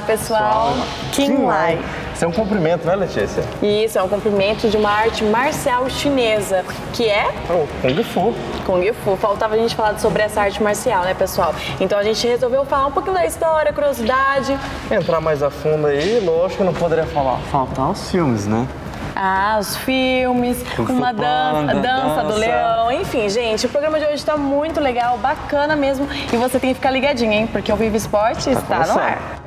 pessoal. King Lai. Isso é um cumprimento, né, Letícia? Isso, é um cumprimento de uma arte marcial chinesa, que é o Kung Fu. Kung Fu. Faltava a gente falar sobre essa arte marcial, né, pessoal? Então a gente resolveu falar um pouquinho da história, curiosidade. Entrar mais a fundo aí, lógico que não poderia faltar os filmes, né? Ah, os filmes, uma dança do leão, enfim, gente, o programa de hoje tá muito legal, bacana mesmo, e você tem que ficar ligadinho, hein, porque o Viva Esporte está no ar.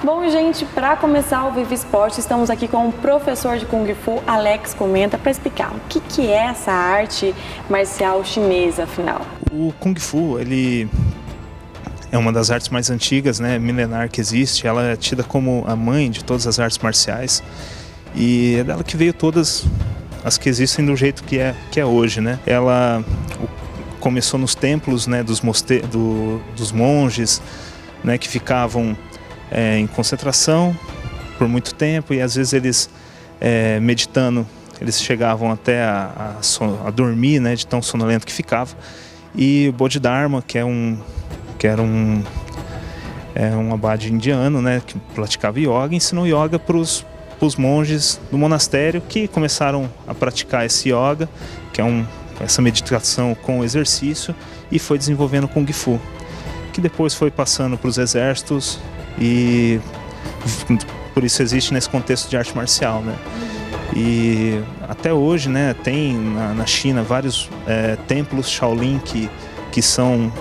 Bom, gente, para começar o Viva Esporte, estamos aqui com o professor de Kung Fu, Alex Comenta, para explicar o que é essa arte marcial chinesa, afinal. O Kung Fu, ele é uma das artes mais antigas, né, milenar que existe. Ela é tida como a mãe de todas as artes marciais e é dela que veio todas as que existem do jeito que é hoje, né? Ela começou nos templos, né, dos monges, né, que ficavam em concentração por muito tempo e às vezes eles meditando, eles chegavam até a dormir, né, de tão sonolento que ficava. E o Bodhidharma, que era um abade indiano, né, que praticava yoga, ensinou yoga para os monges do monastério que começaram a praticar esse yoga, que é essa meditação com exercício, e foi desenvolvendo o Kung Fu, que depois foi passando para os exércitos. E por isso existe nesse contexto de arte marcial, né? E até hoje, né, tem na China vários templos Shaolin que são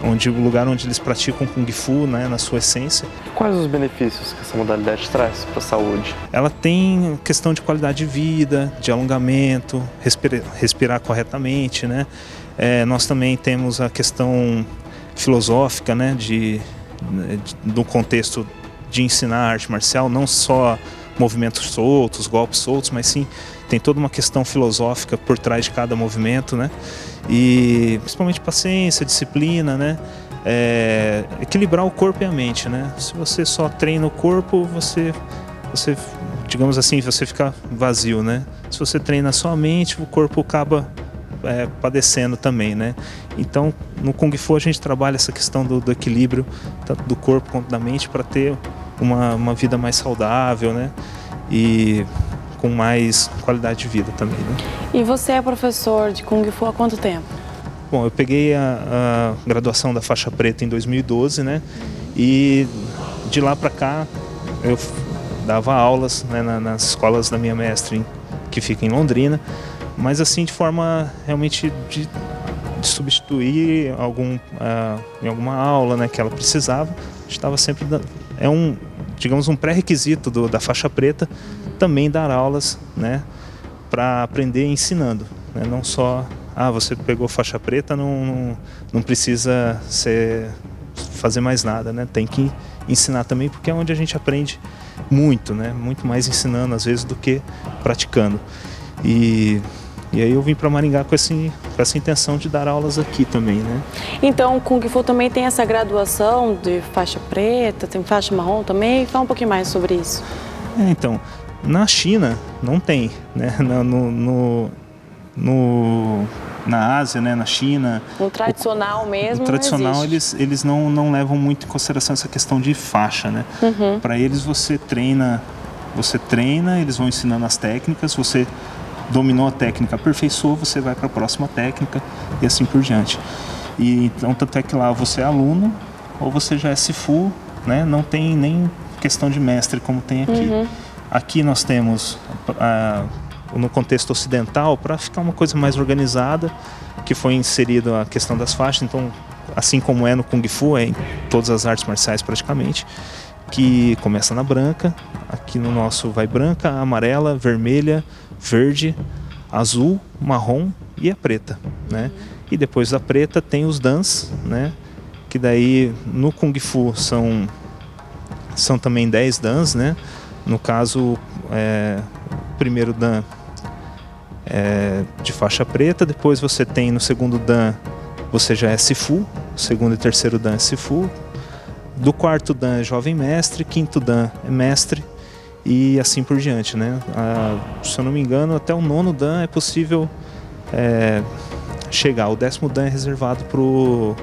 o lugar onde eles praticam Kung Fu, né, na sua essência. Quais os benefícios que essa modalidade traz para a saúde? Ela tem questão de qualidade de vida, de alongamento, respirar corretamente, né? Nós também temos a questão filosófica, né, no contexto de ensinar arte marcial, não só movimentos soltos, golpes soltos, mas sim tem toda uma questão filosófica por trás de cada movimento, né? E principalmente paciência, disciplina, né? Equilibrar o corpo e a mente, né? Se você só treina o corpo, você digamos assim, você fica vazio, né? Se você treina só a mente, o corpo acaba padecendo também, né? Então, no Kung Fu a gente trabalha essa questão do equilíbrio, tanto do corpo quanto da mente, para ter uma vida mais saudável, né? E com mais qualidade de vida também, né? E você é professor de Kung Fu há quanto tempo? Bom, eu peguei a graduação da faixa preta em 2012, né? E de lá para cá eu dava aulas, né, nas escolas da minha mestre, que fica em Londrina, mas assim de forma realmente de substituir em alguma aula, né, que ela precisava. Estava sempre digamos um pré-requisito da faixa preta também dar aulas, né, para aprender ensinando, né? Não só você pegou faixa preta, não precisa fazer mais nada, né? Tem que ensinar também, porque é onde a gente aprende muito, né? Muito mais ensinando às vezes do que praticando. E aí eu vim para Maringá com essa intenção de dar aulas aqui também, né? Então o Kung Fu também tem essa graduação de faixa preta, tem faixa marrom também? Fala um pouquinho mais sobre isso. Então, na China não tem, né? Na Ásia, né? Na China... No tradicional mesmo, no tradicional não existe. eles não levam muito em consideração essa questão de faixa, né? Uhum. Para eles você treina, eles vão ensinando as técnicas, você dominou a técnica, aperfeiçoou, você vai para a próxima técnica e assim por diante. E então tanto é que lá você é aluno ou você já é Sifu, né? Não tem nem questão de mestre como tem aqui. Uhum. Aqui nós temos no contexto ocidental, para ficar uma coisa mais organizada, que foi inserida a questão das faixas. Então, assim como é no Kung Fu, é em todas as artes marciais praticamente, que começa na branca. Aqui no nosso vai branca, amarela, vermelha, verde, azul, marrom e a preta, né? E depois da preta tem os dans, né? Que daí no Kung Fu são também 10 dans, né? No caso, o primeiro dan de faixa preta, depois você tem no segundo dan você já é Sifu, segundo e terceiro Dan é Sifu, do quarto Dan é Jovem Mestre, quinto Dan é Mestre e assim por diante, né? Se eu não me engano, até o nono Dan é possível chegar. O 10º Dan é reservado para o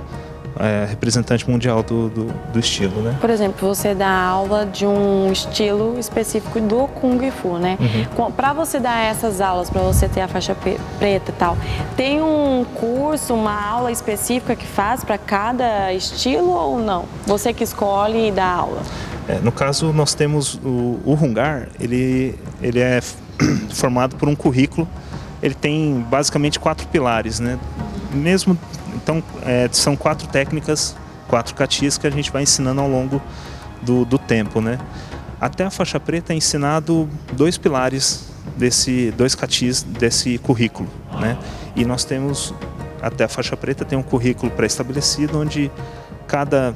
representante mundial do estilo, né? Por exemplo, você dá aula de um estilo específico do Kung Fu, né? Para você dar essas aulas, para você ter a faixa preta e tal, tem um curso, uma aula específica que faz para cada estilo ou não? Você que escolhe e dá aula? No caso, nós temos o Hung-Gar, ele é formado por um currículo, ele tem basicamente 4 pilares, né? Então, são 4 técnicas, 4 katis que a gente vai ensinando ao longo do tempo, né? Até a faixa preta é ensinado 2 pilares dois katis desse currículo, né? E nós temos, até a faixa preta tem um currículo pré-estabelecido, onde cada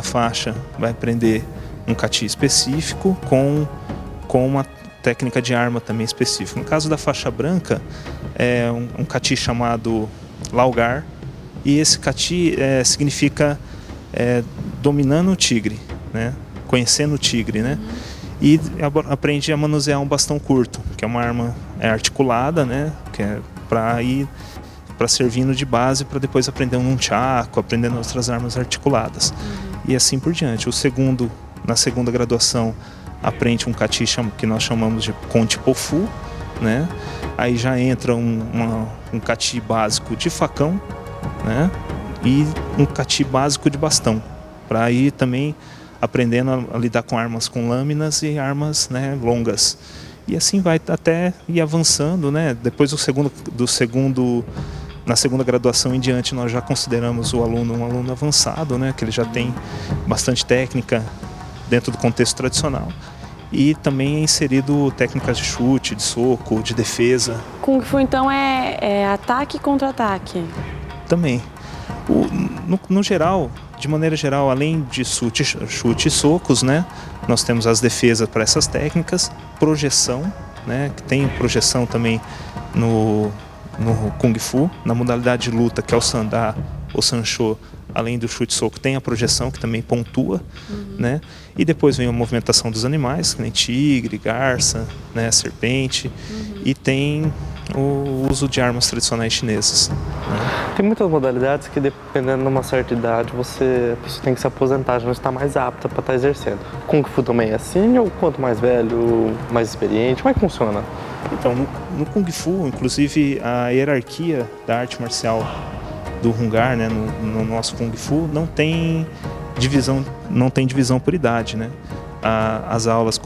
faixa vai aprender um kati específico com uma técnica de arma também específica. No caso da faixa branca, é um kati chamado Laogar, e esse kati significa dominando o tigre, né? Conhecendo o tigre, né? E aprende a manusear um bastão curto, que é uma arma articulada, né? Que é para servindo de base para depois aprender um nunchaku, aprendendo outras armas articuladas. E assim por diante. Na segunda graduação, aprende um kati que nós chamamos de Konti Pofu, né? Aí já entra um kati básico de facão, né? E um kati básico de bastão, para ir também aprendendo a lidar com armas com lâminas e armas, né, longas. E assim vai até ir avançando, né? Depois na segunda graduação em diante, nós já consideramos o aluno um aluno avançado, né? Que ele já tem bastante técnica dentro do contexto tradicional. E também é inserido técnicas de chute, de soco, de defesa. Kung Fu, então, é ataque e contra-ataque? Também. No geral, de maneira geral, além de chute e socos, né, nós temos as defesas para essas técnicas, projeção, né, que tem projeção também no Kung Fu, na modalidade de luta, que é o Sanda ou Sancho. Além do chute e soco, tem a projeção, que também pontua, né? E depois vem a movimentação dos animais, que nem tigre, garça, né, serpente, e tem o uso de armas tradicionais chinesas, né? Tem muitas modalidades que, dependendo de uma certa idade, a pessoa tem que se aposentar, já não está mais apta para estar exercendo. Kung Fu também é assim, ou quanto mais velho, mais experiente? Como é que funciona? Então, no Kung Fu, inclusive, a hierarquia da arte marcial do Hung-Gar, né, no nosso Kung Fu, não tem divisão por idade, né? As aulas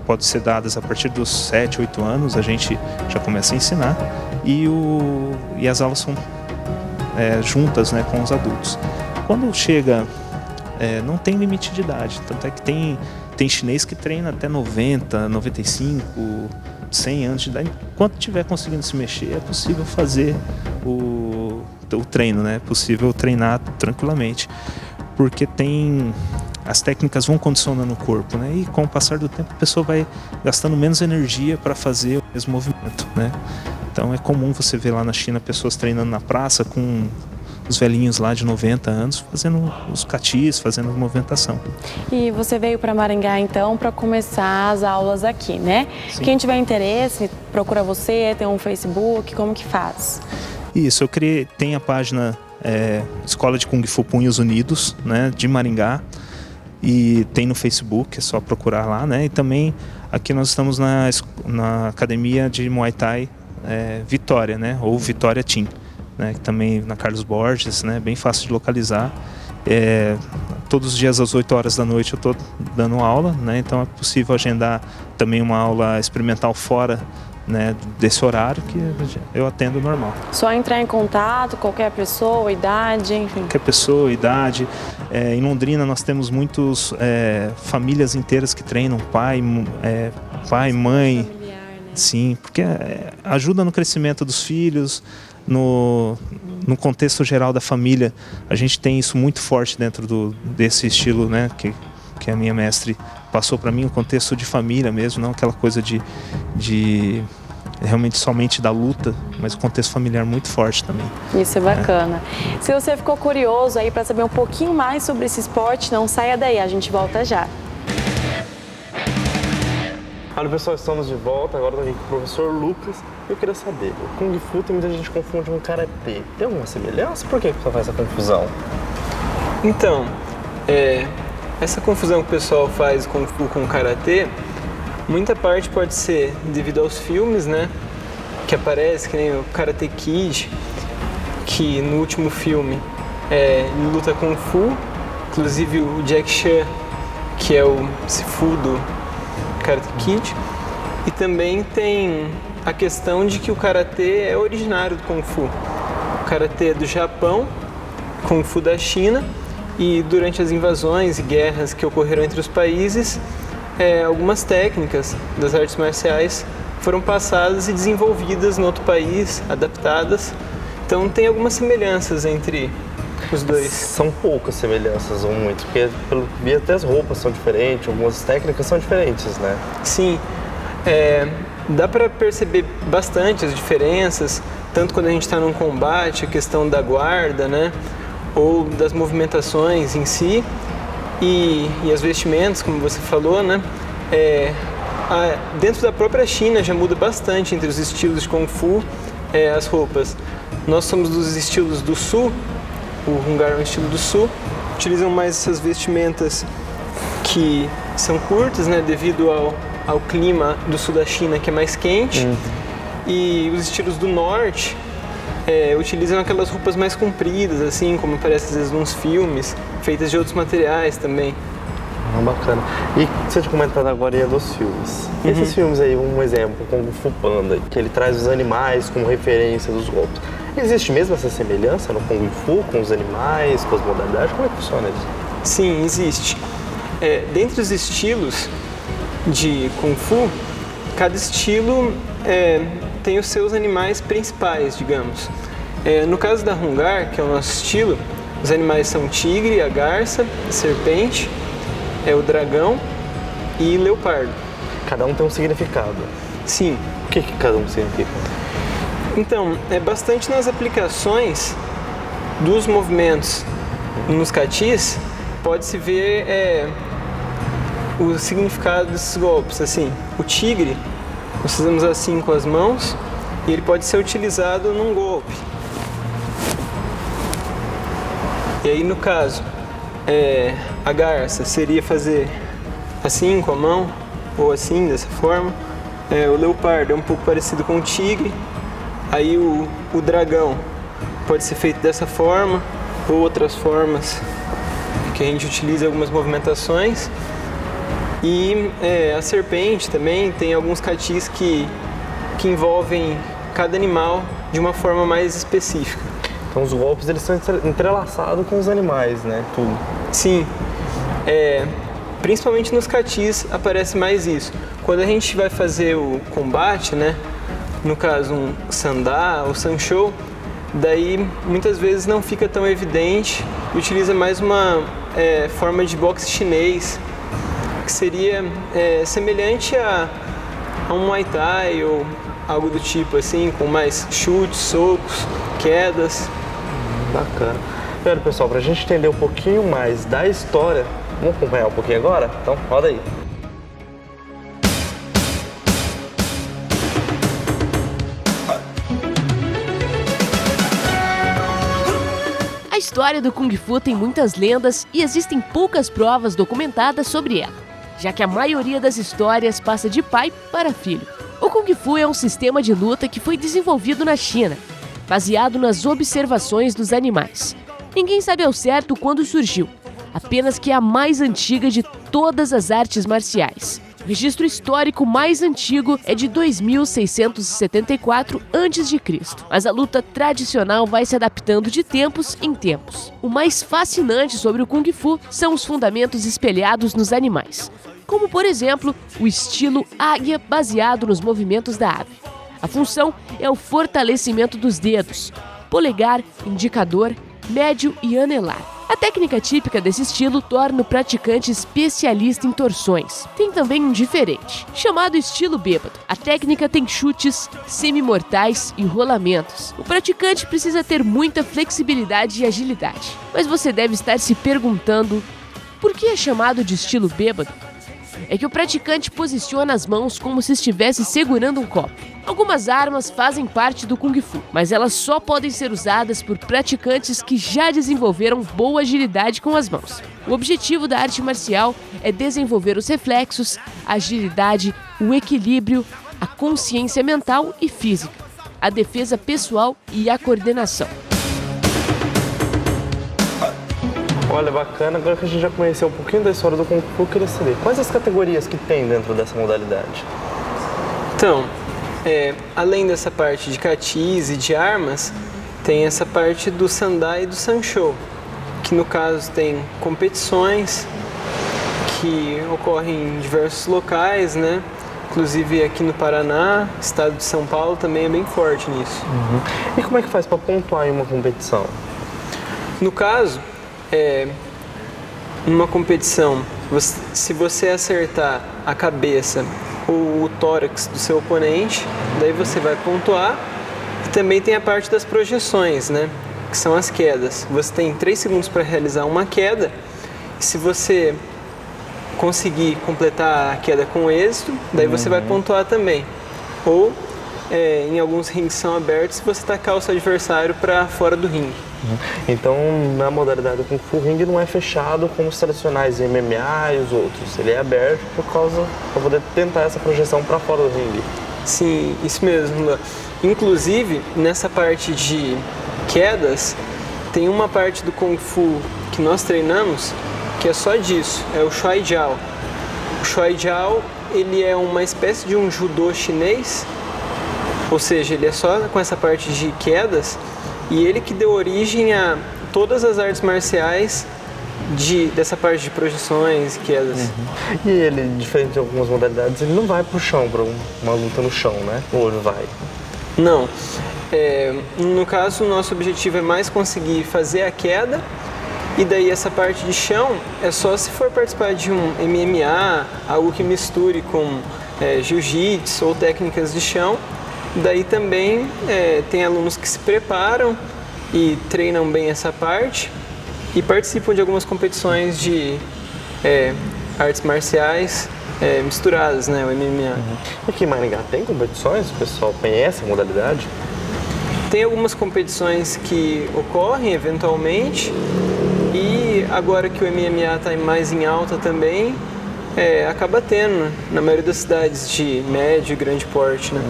podem ser dadas a partir dos 7, 8 anos, a gente já começa a ensinar, e as aulas são juntas, né, com os adultos. Quando chega, não tem limite de idade, tanto é que tem chinês que treina até 90, 95, 100 anos de idade. Enquanto estiver conseguindo se mexer, é possível fazer o treino, né? É possível treinar tranquilamente, porque as técnicas vão condicionando o corpo, né? E com o passar do tempo a pessoa vai gastando menos energia para fazer o mesmo movimento, né? Então é comum você ver lá na China pessoas treinando na praça com os velhinhos lá de 90 anos fazendo os katis, fazendo a movimentação. E você veio para Maringá então para começar as aulas aqui, né? Sim. Quem tiver interesse, procura você, tem um Facebook, como que faz? Isso, tem a página Escola de Kung Fu Punhos Unidos, né, de Maringá, e tem no Facebook, é só procurar lá, né? E também aqui nós estamos na Academia de Muay Thai Vitória, né, ou Vitória Team, né, que também na Carlos Borges, né, bem fácil de localizar. Todos os dias às 8 horas da noite eu estou dando aula, né, então é possível agendar também uma aula experimental fora, né, desse horário que eu atendo normal. Só entrar em contato, qualquer pessoa, idade, enfim. Qualquer pessoa, idade. Em Londrina nós temos muitos famílias inteiras que treinam, pai, mãe. Familiar, né? Sim, porque ajuda no crescimento dos filhos, no contexto geral da família. A gente tem isso muito forte dentro desse estilo, né, que a minha mestre passou para mim, um contexto de família mesmo, não aquela coisa de realmente somente da luta, mas o contexto familiar muito forte também. Isso é bacana. Se você ficou curioso aí para saber um pouquinho mais sobre esse esporte, não saia daí, a gente volta já. Olha, pessoal, estamos de volta. Agora eu tô aqui com o professor Lucas. Eu queria saber, o Kung Fu tem muita gente confunde com Karatê. Tem alguma semelhança? Por que você faz essa confusão? Então, essa confusão que o pessoal faz Kung Fu com Karatê, muita parte pode ser devido aos filmes, né? Que aparece, que nem o Karate Kid, que no último filme ele luta Kung Fu, inclusive o Jack Chan, que é o Sifu do Karate Kid. E também tem a questão de que o Karatê é originário do Kung Fu. O Karatê é do Japão, Kung Fu da China, e durante as invasões e guerras que ocorreram entre os países, algumas técnicas das artes marciais foram passadas e desenvolvidas no outro país, adaptadas. Então tem algumas semelhanças entre os dois. São poucas semelhanças ou muito, porque pelo que vi até as roupas são diferentes, algumas técnicas são diferentes, né? Sim, dá para perceber bastante as diferenças, tanto quando a gente está num combate, a questão da guarda, né? Ou das movimentações em si, e as vestimentas, como você falou, né? Dentro da própria China já muda bastante entre os estilos de Kung Fu, as roupas. Nós somos dos estilos do Sul, o Hungar é um estilo do Sul, utilizam mais essas vestimentas que são curtas, né? Devido ao clima do sul da China, que é mais quente. E os estilos do Norte utilizam aquelas roupas mais compridas, assim, como aparece às vezes nos filmes, feitas de outros materiais também. Bacana. E você tinha comentado agora dos filmes. Esses filmes aí, um exemplo, como o Fu Panda, que ele traz os animais como referência dos golpes. Existe mesmo essa semelhança no Kung Fu, com os animais, com as modalidades? Como é que funciona isso? Sim, existe. Dentre os estilos de Kung Fu, cada estilo tem os seus animais principais, digamos. No caso da Hungar, que é o nosso estilo, os animais são o tigre, a garça, a serpente, o dragão e leopardo. Cada um tem um significado. Sim. O que cada um significa? Então, bastante nas aplicações dos movimentos nos katis, pode-se ver o significado desses golpes. Assim, o tigre, nós fazemos assim com as mãos e ele pode ser utilizado num golpe. E aí, no caso, a garça seria fazer assim com a mão, ou assim, dessa forma. O leopardo é um pouco parecido com o tigre. Aí o dragão pode ser feito dessa forma, ou outras formas que a gente utiliza em algumas movimentações. E a serpente também tem alguns katis que envolvem cada animal de uma forma mais específica. Então os golpes eles são entrelaçados com os animais, né? Tudo. Sim. Principalmente nos katis aparece mais isso. Quando a gente vai fazer o combate, né? No caso um sandá ou sanshou, daí muitas vezes não fica tão evidente e utiliza mais uma forma de boxe chinês, que seria semelhante a um Muay Thai ou algo do tipo assim, com mais chutes, socos, quedas. Bacana. Olha, pessoal, pra gente entender um pouquinho mais da história, vamos acompanhar um pouquinho agora? Então, roda aí. A história do Kung Fu tem muitas lendas e existem poucas provas documentadas sobre ela, já que a maioria das histórias passa de pai para filho. O Kung Fu é um sistema de luta que foi desenvolvido na China, baseado nas observações dos animais. Ninguém sabe ao certo quando surgiu, apenas que é a mais antiga de todas as artes marciais. O registro histórico mais antigo é de 2674 a.C., mas a luta tradicional vai se adaptando de tempos em tempos. O mais fascinante sobre o Kung Fu são os fundamentos espelhados nos animais, como, por exemplo, o estilo águia baseado nos movimentos da ave. A função é o fortalecimento dos dedos, polegar, indicador, médio e anelar. A técnica típica desse estilo torna o praticante especialista em torções. Tem também um diferente, chamado estilo bêbado. A técnica tem chutes, semi-mortais e rolamentos. O praticante precisa ter muita flexibilidade e agilidade. Mas você deve estar se perguntando, por que é chamado de estilo bêbado? É que o praticante posiciona as mãos como se estivesse segurando um copo. Algumas armas fazem parte do Kung Fu, mas elas só podem ser usadas por praticantes que já desenvolveram boa agilidade com as mãos. O objetivo da arte marcial é desenvolver os reflexos, a agilidade, o equilíbrio, a consciência mental e física, a defesa pessoal e a coordenação. Olha, bacana, agora que a gente já conheceu um pouquinho da história do Kung Fu, eu queria saber quais as categorias que tem dentro dessa modalidade? Então, além dessa parte de katis e de armas, tem essa parte do Sandai e do Sanshou, que no caso tem competições que ocorrem em diversos locais, né? Inclusive aqui no Paraná, estado de São Paulo também é bem forte nisso. E como é que faz para pontuar em uma competição? No caso, numa competição, se você acertar a cabeça ou o tórax do seu oponente, daí você vai pontuar. E também tem a parte das projeções, né? Que são as quedas. Você tem 3 segundos para realizar uma queda. E se você conseguir completar a queda com êxito, daí você vai pontuar também. Ou, em alguns rings são abertos, você tacar o seu adversário para fora do ringue. Então, na modalidade do Kung Fu, o ringue não é fechado como os tradicionais MMA e os outros. Ele é aberto para poder tentar essa projeção para fora do ringue. Sim, isso mesmo, Luan. Inclusive, nessa parte de quedas, tem uma parte do Kung Fu que nós treinamos que é só disso, é o Shuai Jiao. O Shuai Jiao, ele é uma espécie de um judô chinês, ou seja, ele é só com essa parte de quedas, e ele que deu origem a todas as artes marciais dessa parte de projeções e quedas. E ele, diferente de algumas modalidades, ele não vai pro chão, para uma luta no chão, né? Ou ele vai? Não. No caso, o nosso objetivo é mais conseguir fazer a queda, e daí essa parte de chão é só se for participar de um MMA, algo que misture com jiu-jitsu ou técnicas de chão. Daí também tem alunos que se preparam e treinam bem essa parte e participam de algumas competições de artes marciais misturadas, né, o MMA. Aqui em Maringá tem competições? O pessoal conhece a modalidade? Tem algumas competições que ocorrem eventualmente e agora que o MMA está mais em alta também, acaba tendo na maioria das cidades de médio e grande porte, né?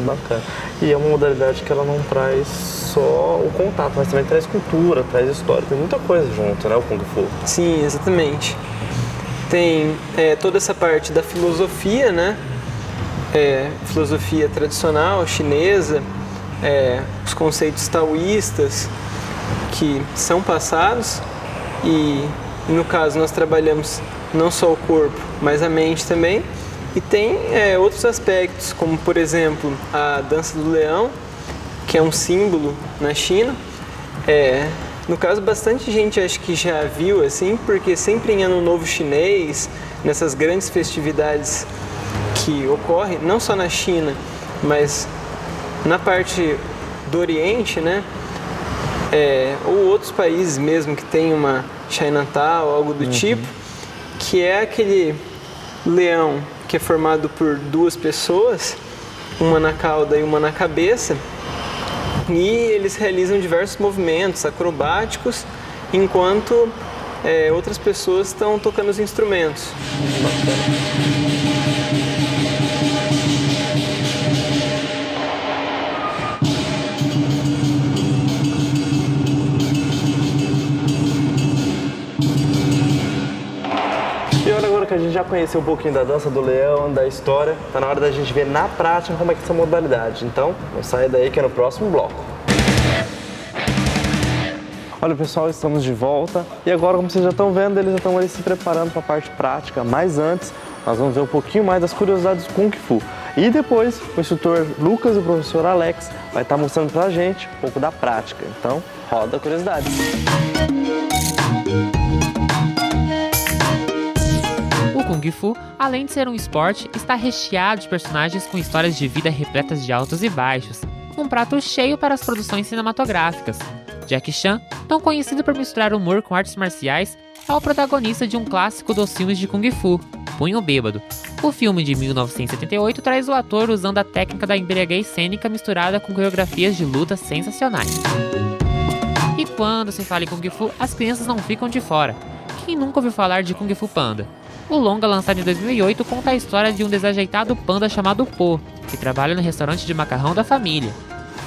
Bacana. E é uma modalidade que ela não traz só o contato, mas também traz cultura, traz história, tem muita coisa junto, né, o Kung Fu? Sim, exatamente. Tem toda essa parte da filosofia, né? Filosofia tradicional chinesa, os conceitos taoístas que são passados e no caso nós trabalhamos não só o corpo, mas a mente também. E tem outros aspectos, como por exemplo a dança do leão, que é um símbolo na China. No caso, bastante gente acho que já viu, assim, porque sempre em Ano Novo Chinês, nessas grandes festividades que ocorrem, não só na China, mas na parte do Oriente, né? Ou outros países mesmo que tem uma Chinatown, algo do tipo, que é aquele leão que é formado por 2 pessoas, uma na cauda e uma na cabeça, e eles realizam diversos movimentos acrobáticos, enquanto outras pessoas estão tocando os instrumentos. Que a gente já conheceu um pouquinho da dança do leão, da história, tá na hora da gente ver na prática como é que é essa modalidade. Então, não saia daí que é no próximo bloco. Olha pessoal, estamos de volta e agora, como vocês já estão vendo, eles já estão ali se preparando para a parte prática, mas antes nós vamos ver um pouquinho mais das curiosidades do Kung Fu. E depois o instrutor Lucas e o professor Alex vai estar mostrando pra gente um pouco da prática. Então, roda a curiosidade. O Kung Fu, além de ser um esporte, está recheado de personagens com histórias de vida repletas de altos e baixos. Um prato cheio para as produções cinematográficas. Jackie Chan, tão conhecido por misturar humor com artes marciais, é o protagonista de um clássico dos filmes de Kung Fu, Punho Bêbado. O filme de 1978 traz o ator usando a técnica da embriaguez cênica misturada com coreografias de luta sensacionais. E quando se fala em Kung Fu, as crianças não ficam de fora. Quem nunca ouviu falar de Kung Fu Panda? O longa, lançado em 2008, conta a história de um desajeitado panda chamado Po, que trabalha no restaurante de macarrão da família.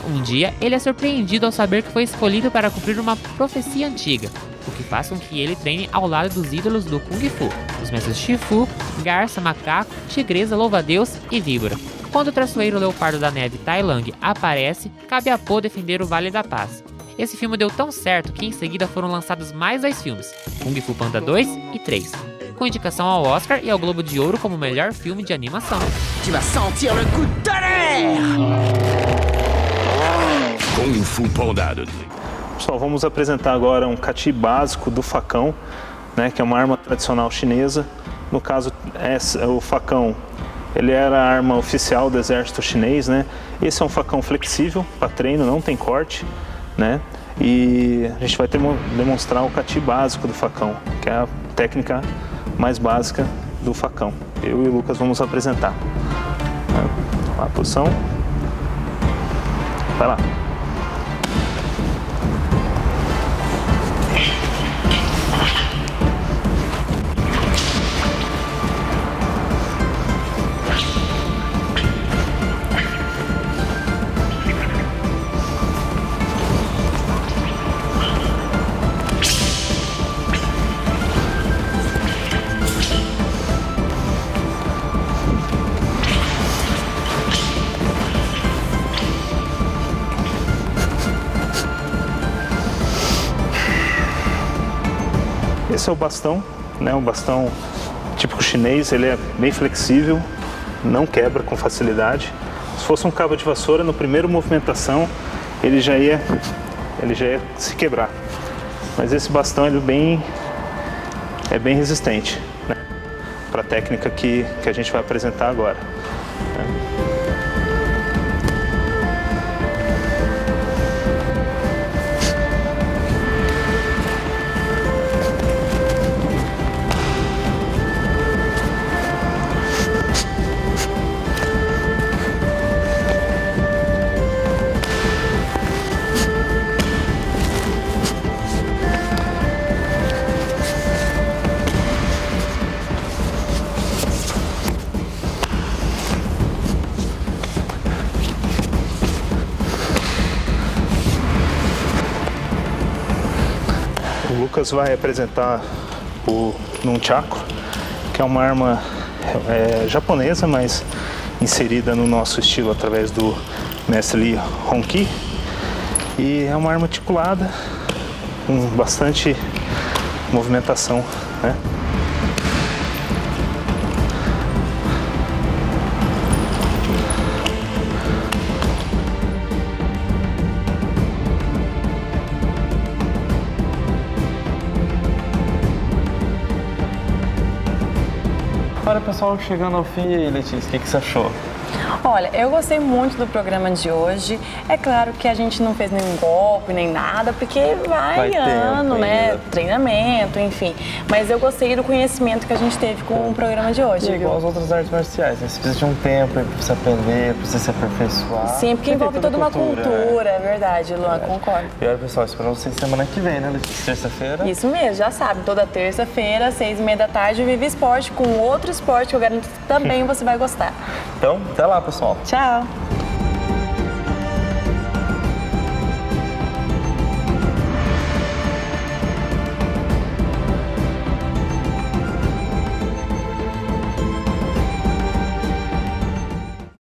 Um dia, ele é surpreendido ao saber que foi escolhido para cumprir uma profecia antiga, o que faz com que ele treine ao lado dos ídolos do Kung Fu, os mestres Shifu, Garça, Macaco, Tigresa, Louva-a-Deus e Víbora. Quando o traiçoeiro Leopardo da Neve Tai Lang aparece, cabe a Po defender o Vale da Paz. Esse filme deu tão certo que em seguida foram lançados mais 2 filmes, Kung Fu Panda 2 e 3, com indicação ao Oscar e ao Globo de Ouro como melhor filme de animação. Tu vas sentir le coup de tonnerre! Kung Fu Panda. Pessoal, vamos apresentar agora um kati básico do facão, né, que é uma arma tradicional chinesa. No caso, o facão, ele era a arma oficial do exército chinês, né? Esse é um facão flexível para treino, não tem corte, né? E a gente vai demonstrar o kati básico do facão, que é a técnica mais básica do facão. Eu e o Lucas vamos apresentar. A posição. Vai lá. Esse é o bastão, né? O bastão típico chinês, ele é bem flexível, não quebra com facilidade. Se fosse um cabo de vassoura, no primeiro movimentação, ele já ia se quebrar. Mas esse bastão ele é bem resistente, né? Para a técnica que a gente vai apresentar agora. O Lucas vai apresentar o Nunchaku, que é uma arma japonesa, mas inserida no nosso estilo através do mestre Lee Honki. E é uma arma articulada, com bastante movimentação, né? Olha, pessoal, chegando ao fim, e aí, Letícia, o que você achou? Olha, eu gostei muito do programa de hoje. É claro que a gente não fez nenhum golpe, nem nada, porque vai ano, né? Ainda. Treinamento, enfim. Mas eu gostei do conhecimento que a gente teve com o programa de hoje. E igual as outras artes marciais, né? Você precisa de um tempo pra você aprender, pra você se aperfeiçoar. Sim, porque envolve toda uma cultura, é verdade, Luan, concordo. E olha, pessoal, espero vocês semana que vem, né, Letícia? Terça-feira. Isso mesmo, já sabe, toda terça-feira, 6h30 da tarde, o Vive Esporte, com outro esporte que eu garanto que também você vai gostar. Então, até lá, pessoal. Tchau!